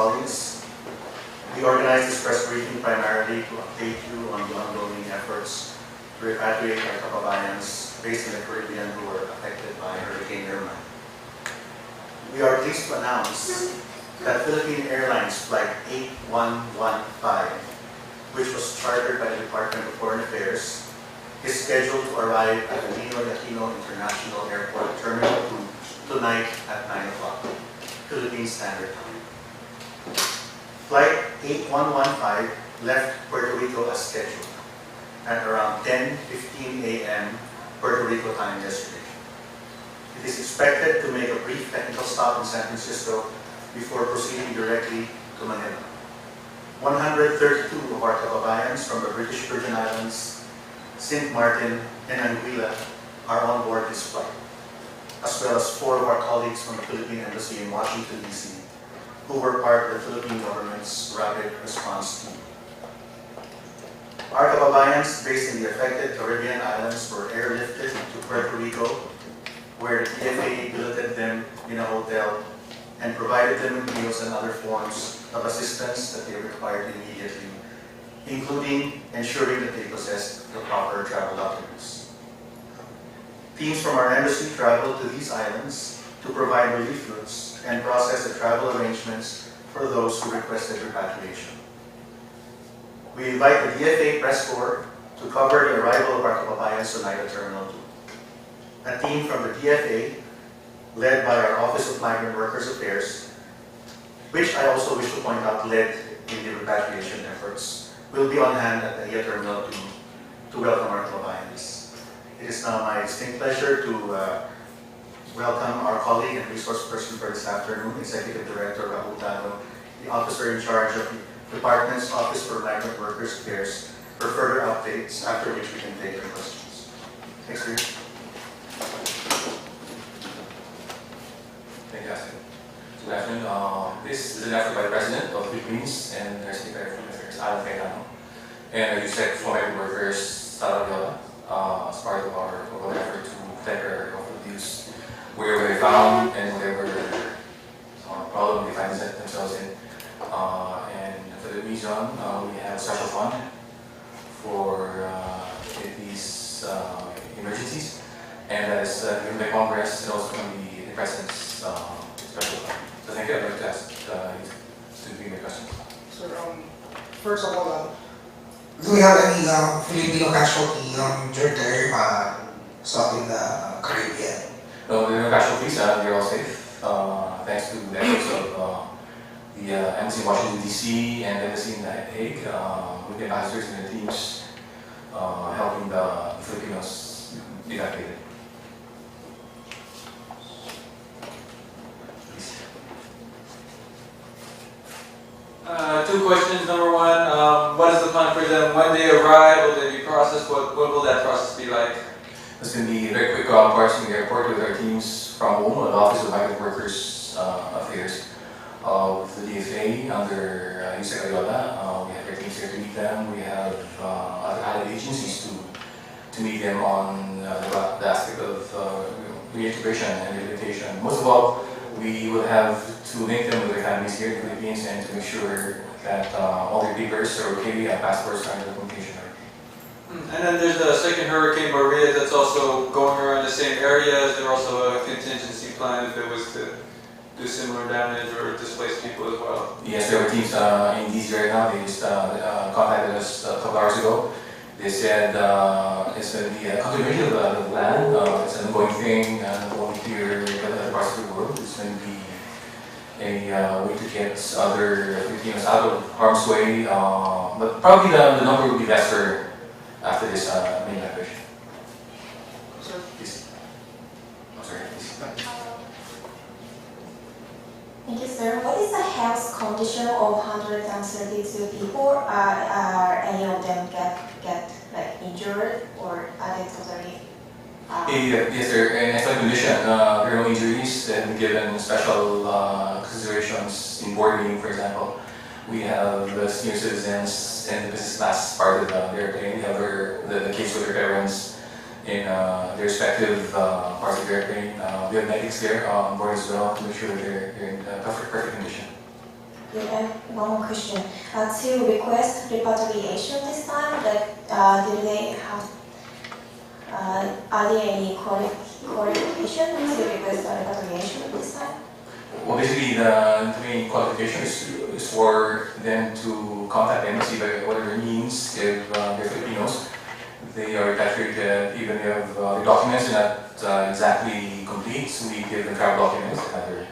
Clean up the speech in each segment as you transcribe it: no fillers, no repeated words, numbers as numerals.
colleagues, we organized this press briefing primarily to update you on the ongoing efforts to repatriate our kababayans based in the Caribbean who were affected by Hurricane Irma. We are pleased to announce that Philippine Airlines Flight 8115, which was chartered by the Department of Foreign Affairs, is scheduled to arrive at the Ninoy Aquino International Airport Terminal 2 tonight at 9 o'clock, Philippine Standard Time. Flight 8115 left Puerto Rico as scheduled at around 10:15 a.m. Puerto Rico time yesterday. It is expected to make a brief technical stop in San Francisco before proceeding directly to Manila. 132 of our kababayans from the British Virgin Islands, St. Martin, and Anguilla are on board this flight, as well as 4 of our colleagues from the Philippine Embassy in Washington, D.C., who were part of the Philippine government's rapid response team. Our kababayans based in the affected Caribbean islands were airlifted to Puerto Rico, where the DFA billeted them in a hotel and provided them with meals and other forms of assistance that they required immediately, including ensuring that they possessed the proper travel documents. Teams from our embassy traveled to these islands to provide relief routes and process the travel arrangements for those who requested repatriation. We invite the DFA press corps to cover the arrival of our kababayans tonight at Terminal 2. A team from the DFA, led by our Office of Migrant Workers Affairs, which I also wish to point out led in the repatriation efforts, will be on hand at the Terminal 2 to welcome our kababayans. It is now my distinct pleasure to welcome our colleague and resource person for this afternoon, Executive Director Raul Dano, the officer in charge of the Department's Office for Migrant Workers Affairs, for further updates, after which we can take your questions. Thanks, Rico. Fantastic. Good afternoon. This is an effort by the President of the Philippines and the Secretary of Foreign Affairs, Alan Cayetano, and you said for migrant workers, Salvador, as part of our global effort to protect our Filipinos wherever they found and whatever problem they find themselves in. And for the reason, we have a special fund for these emergencies, and that is given by Congress and also from the President's special fund. So thank you. I'd like to ask to be my question. Sir, first of all, do we have any Filipino casualty during the Irma stop in the Caribbean? No, there are no casualties. They're all safe. Thanks to the efforts of the Embassy in Washington, D.C. and the Embassy in The Hague, with the ambassadors and their teams helping the Filipinos evacuated. Two questions. Number one, what is the plan for them when they arrive? Will they be processed? What will that process be like? It's going to be a very quick parsing the airport with our teams from home, the Office of Migrant Workers Affairs of the DFA under Yusek Ayola. We have our teams here to meet them. We have other allied agencies to meet them on the aspect of reintegration and rehabilitation. Most of all, we will have to link them with their families here in the Philippines and to make sure that all their papers are okay, passports and documentation. And then there's the second Hurricane Maria that's also going around the same area. Is there also a contingency plan if it was to do similar damage or displace people as well? Yes, there are teams in DC right now. They just contacted us a couple hours ago. They said it's going to be a continuation of the plan. It's an ongoing thing, not only here but other parts of the world. It's going to be a way to get other Filipinos out of harm's way. But probably the number will be lesser after this main evacuation. Sir? Please. Oh, sorry, please. Thank you, sir. What is the health condition of 132 people? Are any of them get like injured, or are they totally? Yes, they're in excellent condition. There are no injuries. They have been given special considerations in boarding, for example. We have the senior citizens and the business class part of the airplane. We have the kids with their parents in their respective parts of the airplane. We have medics there on board as well to make sure that they're in perfect condition. Yeah, one more question. To request repatriation this time, do they have, are there any qualifications to request repatriation this time? Well, basically, the main qualification is for them to contact the embassy by whatever means. If they're Filipinos, they are repatriated even if the documents are not exactly complete. So we give them travel documents and other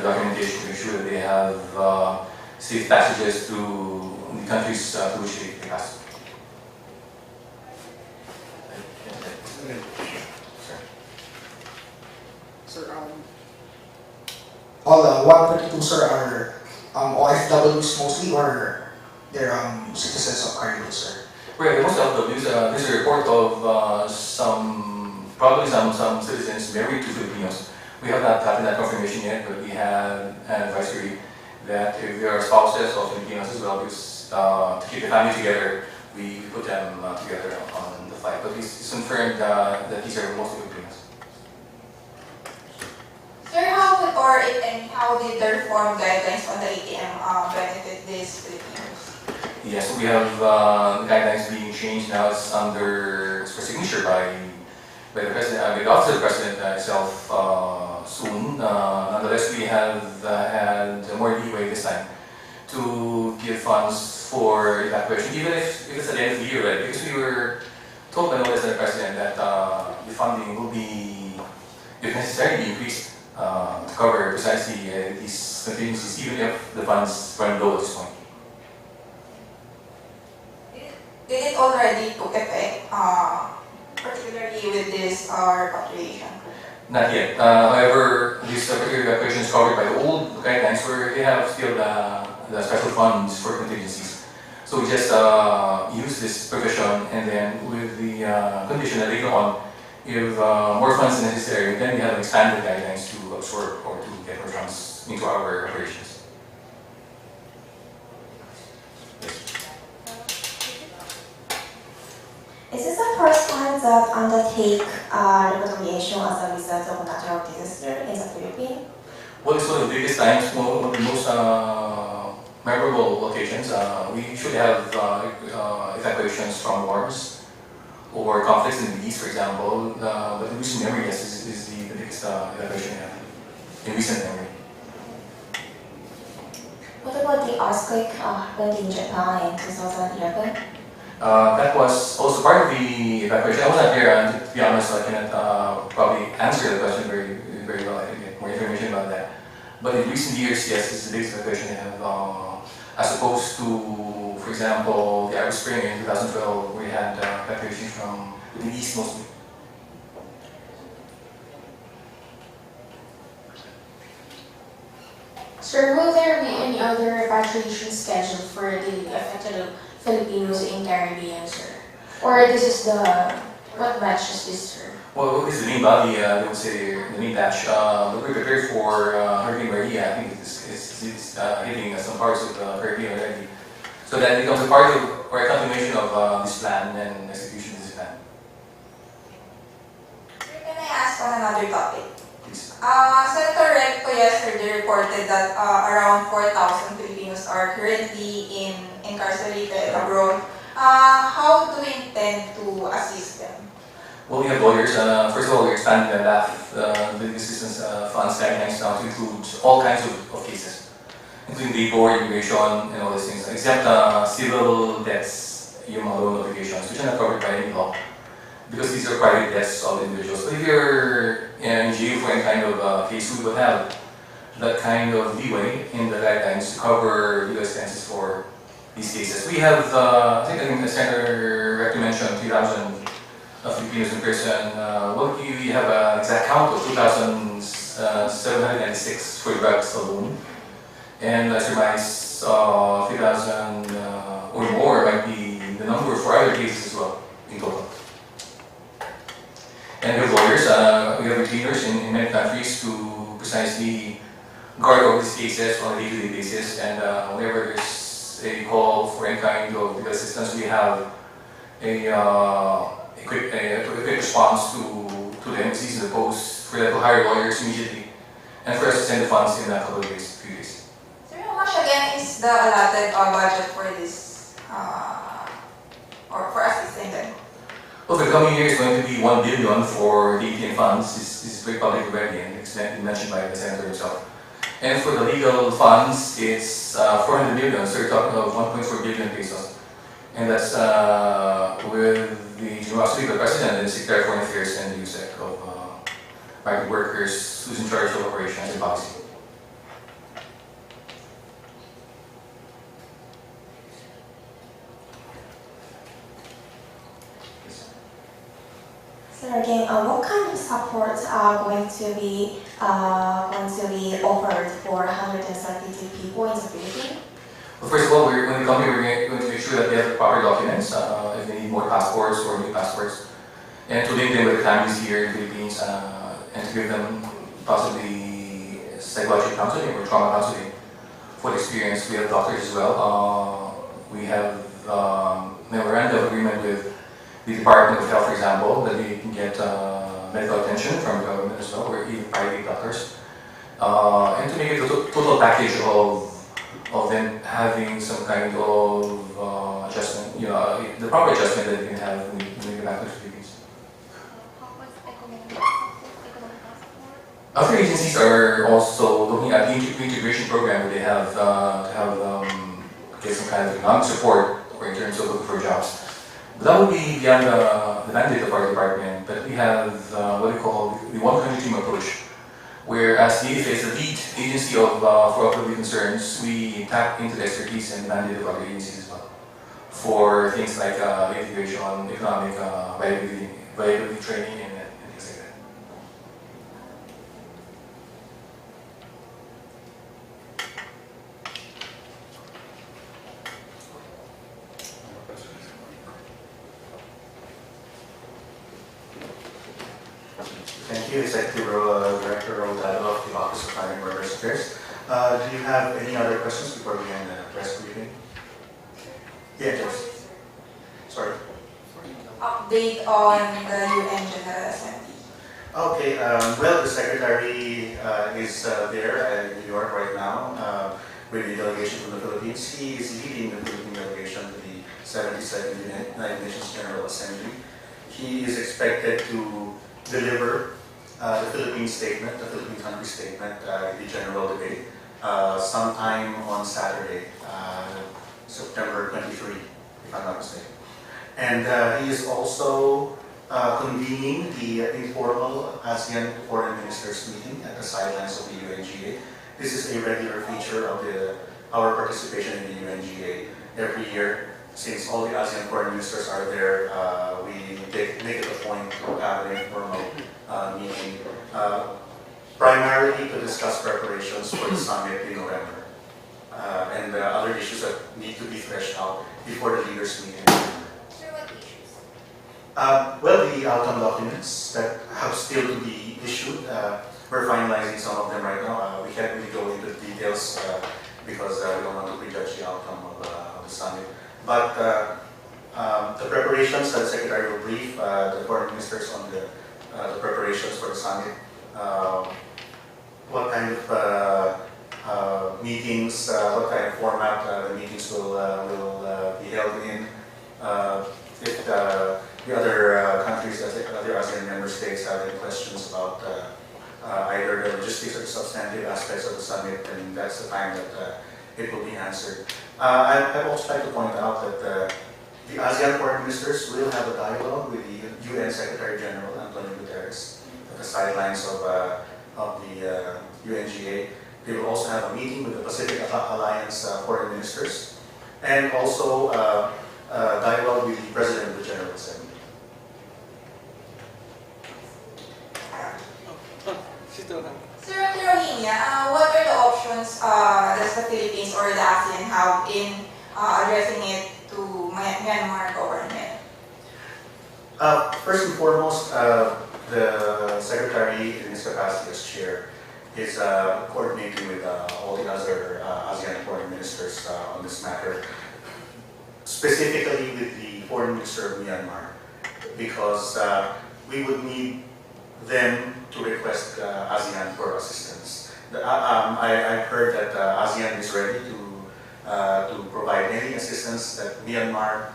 documentation to make sure that they have safe passages to the countries to which they pass. Sir, all the 132, sir, are OFWs mostly, or they're citizens of Caribbean, sir? Right, most of these, this is a report of probably some citizens married to Filipinos. We have not gotten that confirmation yet, but we have an advisory that if there are spouses of Filipinos as well, because to keep the family together, we put them together on the flight. But it's confirmed that these are mostly Filipinos. Sir, how or if any, how did the reform guidelines on the ATM benefit these Filipinos? Yes, we have the guidelines being changed now. It's under for signature by the president, by the office of the president itself soon. Nonetheless, we have had more leeway this time to give funds for evacuation, even if it's at the end of the year, right? Because we were told by the president that the funding will be, if necessary, increased to cover precisely these contingencies, even if the funds run low at this point. Did it already took effect, particularly with this repatriation? Not yet. However, this particular evacuation is covered by the old guidelines where they have still the special funds for contingencies. So we just use this provision, and then with the condition that later on, if more funds are necessary, then we have expanded guidelines to absorb or to get more funds into our operations. Is this the first time that undertake repatriation as a result of natural disaster in the Philippines? Well, it's one of the biggest times, one of the most memorable occasions. We usually have evacuations from wars or conflicts in the East, for example. But in recent memory, yes, is the biggest evacuation we have in recent memory. What about the earthquake happened in Japan in 2011? That was also part of the evacuation. I was not there, and to be honest, I cannot probably answer the question very well. I can get more information about that. But in recent years, yes, it's the biggest evacuation I have, as opposed to, for example, the Arab Spring in 2012, where we had evacuation from the East mostly. Sir, will there be any other repatriation schedule for the affected Filipinos in Caribbean, sir? Or this is what batch is this, sir? Well, this is the main body, I would say, the main batch. But we're prepared for Hurricane Maria. I think it's hitting some parts of the Caribbean already. So that becomes a part of, or a continuation of this plan and execution of this plan. Sir, can I ask on another topic? Please. Senator Rico yesterday reported that around 4,000 Filipinos are currently incarcerated abroad. How do we intend to assist them? Well, we have lawyers. First of all, we're expanding the assistance funds guidelines now to include all kinds of cases, including labor, immigration, and all these things, except civil debts, yung mga loan obligations, which are not covered by any law, because these are private debts of individuals. But if you're in jail for any kind of case, we will have that kind of leeway in the guidelines to cover legal expenses for these cases. We have, I think the Senator Rector mentioned 3,000 Filipinos in prison. Well, we have an exact count of 2,796 for drugs alone. And I surmise 3,000 or more might be the number for other cases as well in total. And we have lawyers, we have retainers in many countries to precisely guard over these cases on a day-to-day basis. And whenever there's a call for any kind of legal assistance, we have a quick response to the embassies and the posts for them to hire lawyers immediately and for us to send the funds in a couple of days, few days. Sir, how much again is the allotted budget for this, or for assisting them? Well, for the coming year is going to be 1 billion for the ETN funds. This is very public already and it's been mentioned by the Senator himself. And for the legal funds, it's 400 million, so you're talking about 1.4 billion pesos. And that's with the generosity of the President and the Secretary of Foreign Affairs and the USEC of migrant workers who's in charge of operations and policy. So again, what kind of supports are going to be offered for 132 people in the Philippines? Well, first of all, when we come here, we're going to make sure that they have the proper documents, if they need more passports or new passports, and to link them with the families here in the Philippines, and to give them possibly psychological counseling or trauma counseling for the experience. We have doctors as well. We have memorandum of agreement with the Department of Health, for example, that they can get medical attention from the government as well, or even private doctors, and to make it a total package of them having some kind of adjustment, the proper adjustment that they can have when they get back to the Philippines. Other agencies are also looking at the integration program where they have get some kind of economic support or in terms of looking for jobs. But that would be beyond the mandate of our department, but we have what we call the one country team approach, whereas the DFA is the lead agency for public concerns, we tap into the expertise and mandate of other agencies as well for things like integration, economic viability training, and things like that. Thank you, Executive Director of the Office of Migrant Workers Affairs. Do you have any other questions before we end the press briefing? Yeah, yes. Sorry. Update on the UN General Assembly. Okay, well, the Secretary is there in New York right now with the delegation from the Philippines. He is leading the Philippine delegation to the 72nd United Nations General Assembly. He is expected to deliver the Philippine statement, the Philippine country statement, the general debate, sometime on Saturday, September 23, if I'm not mistaken. And he is also convening the informal ASEAN Foreign Ministers meeting at the sidelines of the UNGA. This is a regular feature of our participation in the UNGA every year. Since all the ASEAN foreign ministers are there, we make it a point to have an informal meeting, primarily to discuss preparations for the summit in November and other issues that need to be fleshed out before the leaders meet in November. Sir, what issues? Well, the outcome documents that have still to be issued, we're finalizing some of them right now. We can't really go into the details because we don't want to prejudge the outcome of the summit. But the preparations that the Secretary will brief the foreign ministers on the preparations for the summit, what kind of meetings, what kind of format the meetings will be held in, if the other countries, the other ASEAN member states have any questions about either the logistics or the substantive aspects of the summit, and that's the time that it will be answered. I'd also like to point out that the ASEAN foreign ministers will have a dialogue with the UN Secretary General Antonio Guterres at the sidelines of the UNGA. They will also have a meeting with the Pacific Alliance foreign ministers, and also a dialogue with the President of the General Assembly. Sir, on the Rohingya, what are the options does the Philippines or the ASEAN have in addressing it to Myanmar government? First and foremost, the Secretary in his capacity as chair is coordinating with all the other ASEAN foreign ministers on this matter, specifically with the Foreign Minister of Myanmar, because we would need them to request ASEAN for assistance. I've heard that ASEAN is ready to provide any assistance that Myanmar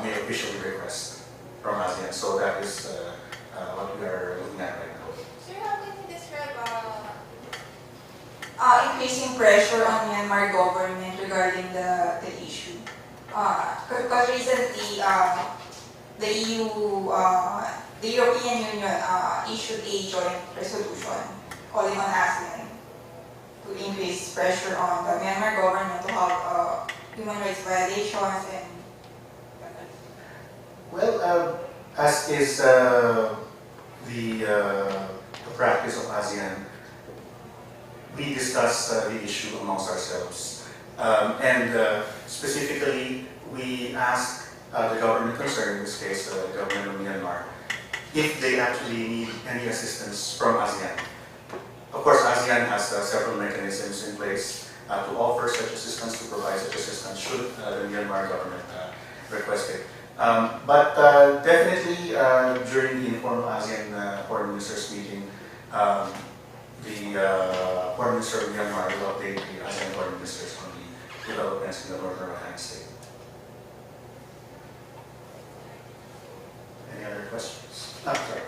may officially request from ASEAN. So that is what we are looking at right now. Sir, how can you describe increasing pressure on Myanmar government regarding the issue? Because recently the the European Union issued a joint resolution calling on ASEAN to increase pressure on the Myanmar government to have human rights violations and. Well, as is the practice of ASEAN, we discuss the issue amongst ourselves. And specifically, we ask the government concerned, in this case, the government of Myanmar, if they actually need any assistance from ASEAN. Of course, ASEAN has several mechanisms in place to offer such assistance, to provide such assistance should the Myanmar government request it. But definitely during the informal ASEAN Foreign Ministers meeting, the Foreign Minister of Myanmar will update the ASEAN Foreign Ministers on the developments in the northern Rakhine State. Any other questions? Sorry.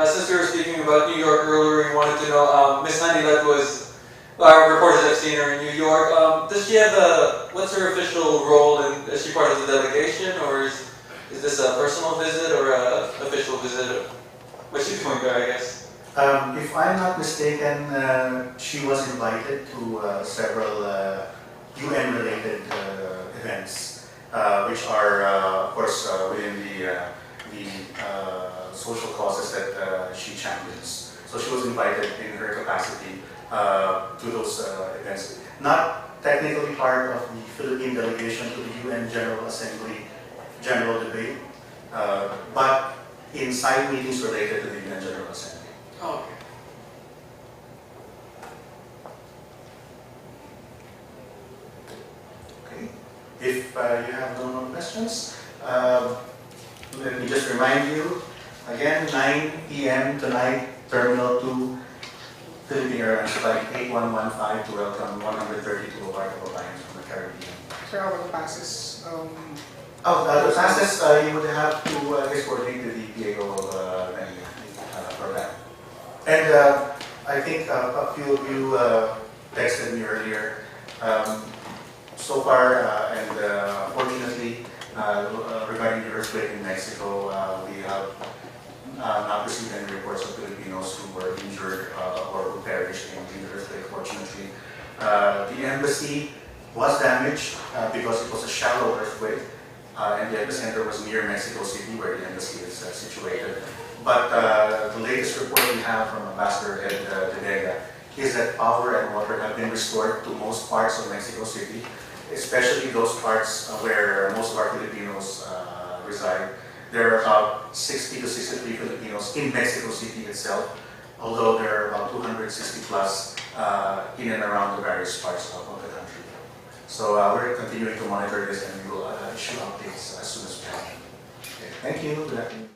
Since we were speaking about New York earlier, we wanted to know, Ms. Hanilet was, reporters have seen her in New York. Does she have what's her official role, and is she part of the delegation, or is this a personal visit or an official visit? What's she doing there, I guess? If I'm not mistaken, she was invited to several UN-related events, which are, of course, within the social causes that she champions. So she was invited in her capacity to those events. Not technically part of the Philippine delegation to the UN General Assembly General Debate, but in side meetings related to the UN General Assembly. Oh, Okay. If you have no more questions, let me just remind you, again, 9 p.m. tonight, Terminal 2, Philippine Airlines Flight 8115 to welcome 132 of our clients from the Caribbean. Sir, how about the passes? The passes, you would have to coordinate with the PAO venue for that. And I think a few of you texted me earlier. So far, and fortunately, regarding the earthquake in Mexico, we have not received any reports of Filipinos who were injured or who perished in the earthquake, fortunately. The embassy was damaged because it was a shallow earthquake, and the epicenter was near Mexico City, where the embassy is situated. But the latest report we have from Ambassador Ed Dedega is that power and water have been restored to most parts of Mexico City, especially those parts where most of our Filipinos reside. There are about 60 to 63 Filipinos in Mexico City itself, although there are about 260 plus in and around the various parts of the country. So we're continuing to monitor this, and we will issue updates as soon as we can. Okay, thank you. Good afternoon.